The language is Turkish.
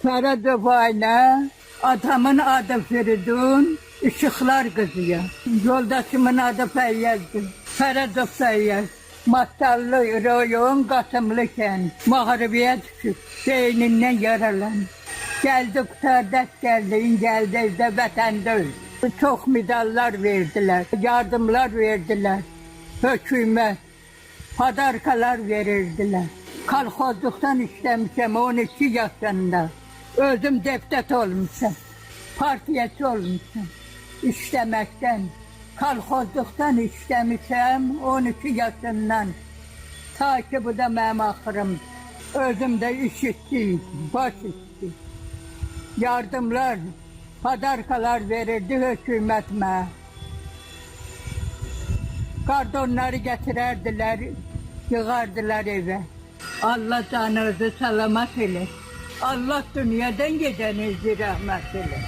Karadovayla adamın adı Feridun, Işıklar kızıya. Yoldaşımın adı Feyyaz'dır. Feridun Feyyaz. Mastallı rayon Kasımlı kent. Mağribiye düşüp beyninden yaralandı. Geldi kurtardak geldi, geldi evde vatanda öldü. Çok medallar verdiler, yardımlar verdiler. Hükümet, padarkalar verirdiler. Kolxozluktan işlemişim 12 yaşında. Özüm deputat olmuşum, partiyası olmuşum. İşlemekten, kolxozluktan işlemişim 12 yaşından. Ta ki bu da benim ahırım. Özüm de işittim, baş işittim. Yardımlar, padarkalar verirdi hükümetime. Kardonları getirerdiler, yığardılar eve. Allah canınızı selamet eylesin. Allah dünyadan gecenizi rahmet eylesin.